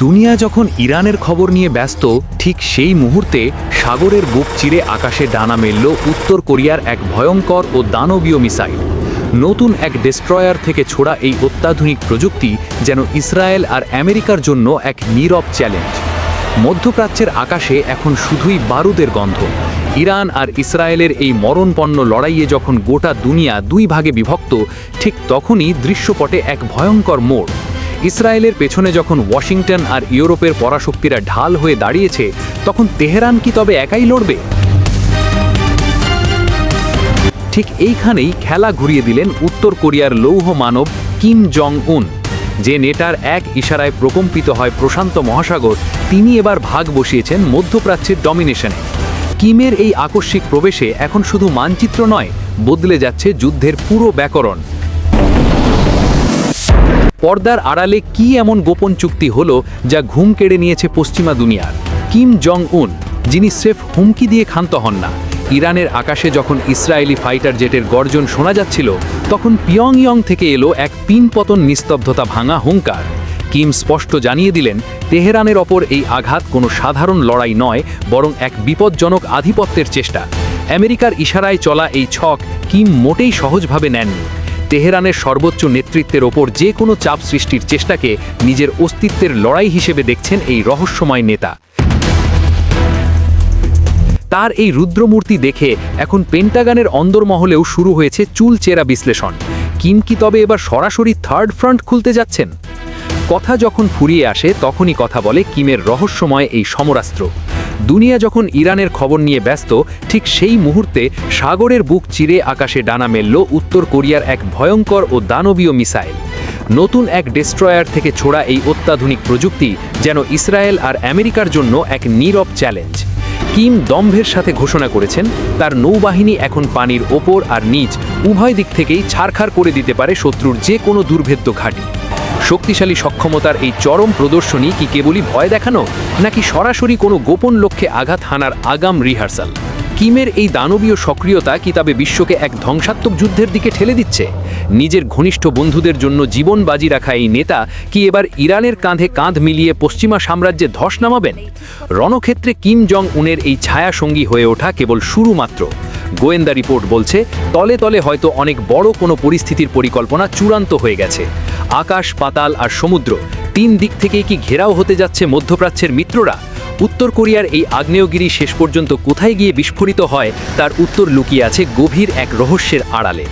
দুনিয়া যখন ইরানের খবর নিয়ে ব্যস্ত, ঠিক সেই মুহূর্তে সাগরের বুক চিরে আকাশে ডানা মেলল উত্তর কোরিয়ার এক ভয়ঙ্কর ও দানবীয় মিসাইল। নতুন এক ডেস্ট্রয়ার থেকে ছোড়া এই অত্যাধুনিক প্রযুক্তি যেন ইসরায়েল আর আমেরিকার জন্য এক নীরব চ্যালেঞ্জ। মধ্যপ্রাচ্যের আকাশে এখন শুধুই বারুদের গন্ধ। ইরান আর ইসরায়েলের এই মরণপন্ন লড়াইয়ে যখন গোটা দুনিয়া দুই ভাগে বিভক্ত, ঠিক তখনই দৃশ্যপটে এক ভয়ঙ্কর মোড়। ইসরায়েলের পেছনে যখন ওয়াশিংটন আর ইউরোপের পরাশক্তিরা ঢাল হয়ে দাঁড়িয়েছে, তখন তেহরান কি তবে একাই লড়বে? ঠিক এইখানেই খেলা ঘুরিয়ে দিলেন উত্তর কোরিয়ার লৌহ মানব কিম জং উন। যে নেটার এক ইশারায় প্রকম্পিত হয় প্রশান্ত মহাসাগর, তিনি এবার ভাগ বসিয়েছেন মধ্যপ্রাচ্যের ডমিনেশনে। কিমের এই আকস্মিক প্রবেশে এখন শুধু মানচিত্র নয়, বদলে যাচ্ছে যুদ্ধের পুরো ব্যাকরণ। পর্দার আড়ালে কি এমন গোপন চুক্তি হলো যা ঘুম কেড়ে নিয়েছে পশ্চিমা দুনিয়ার? কিম জং উন, যিনি স্রেফ হুমকি দিয়ে ক্ষান্ত হন না। ইরানের আকাশে যখন ইসরায়েলি ফাইটার জেটের গর্জন শোনা যাচ্ছিল, তখন পিয়ংইয়ং থেকে এলো এক পিনপতন নিস্তব্ধতা ভাঙা হুঙ্কার। কিম স্পষ্ট জানিয়ে দিলেন, তেহরানের ওপর এই আঘাত কোনো সাধারণ লড়াই নয়, বরং এক বিপজ্জনক আধিপত্যের চেষ্টা। আমেরিকার ইশারায় চলা এই ছক কিম মোটেই সহজভাবে নেননি। তেহরানের সর্বোচ্চ নেতৃত্বের ওপর যে কোনো চাপ সৃষ্টির চেষ্টাকে নিজের অস্তিত্বের লড়াই হিসেবে দেখছেন এই রহস্যময় নেতা। তার এই রুদ্রমূর্তি দেখে এখন পেন্টাগনের অন্দরমহলেও শুরু হয়েছে চুলচেরা বিশ্লেষণ। কিম কি তবে এবার সরাসরি থার্ড ফ্রন্ট খুলতে যাচ্ছেন? কথা যখন ফুরিয়ে আসে, তখনই কথা বলে কিমের রহস্যময় এই সমরাস্ত্র। দুনিয়া যখন ইরানের খবর নিয়ে ব্যস্ত, ঠিক সেই মুহূর্তে সাগরের বুক চিরে আকাশে ডানা মেলল উত্তর কোরিয়ার এক ভয়ঙ্কর ও দানবীয় মিসাইল। নতুন এক ডেস্ট্রয়ার থেকে ছোড়া এই অত্যাধুনিক প্রযুক্তি যেন ইসরায়েল আর আমেরিকার জন্য এক নীরব চ্যালেঞ্জ। কিম দম্ভের সাথে ঘোষণা করেছেন, তার নৌবাহিনী এখন পানির ওপর আর নিচ উভয় দিক থেকেই ছারখার করে দিতে পারে শত্রুর যে কোনো দুর্ভেদ্য ঘাঁটি। শক্তিশালী সক্ষমতার এই চরম প্রদর্শনী কি কেবলই ভয় দেখানো, নাকি সরাসরি কোনো গোপন লক্ষ্যে আঘাত হানার আগাম রিহার্সাল? কিমের এই দানবীয় সক্রিয়তা কি তবে বিশ্বকে এক ধ্বংসাত্মক যুদ্ধের দিকে ঠেলে দিচ্ছে? নিজের ঘনিষ্ঠ বন্ধুদের জন্য জীবন বাজি রাখা এই নেতা কি এবার ইরানের কাঁধে কাঁধ মিলিয়ে পশ্চিমা সাম্রাজ্যে ধস নামাবেন? রণক্ষেত্রে কিম জং উনের এই ছায়াসঙ্গী হয়ে ওঠা কেবল শুরু মাত্র। গোয়েন্দা রিপোর্ট বলছে, তলে তলে হয়তো অনেক বড় কোনো পরিস্থিতির পরিকল্পনা চূড়ান্ত হয়ে গেছে। আকাশ, পাতাল আর সমুদ্র, তিন দিক থেকেই কি ঘেরাও হতে যাচ্ছে মধ্যপ্রাচ্যের মিত্ররা? উত্তর কোরিয়ার এই আগ্নেয়গিরি শেষ পর্যন্ত কোথায় গিয়ে বিস্ফোরিত হয়, তার উত্তর লুকিয়ে আছে গভীর এক রহস্যের আড়ালে।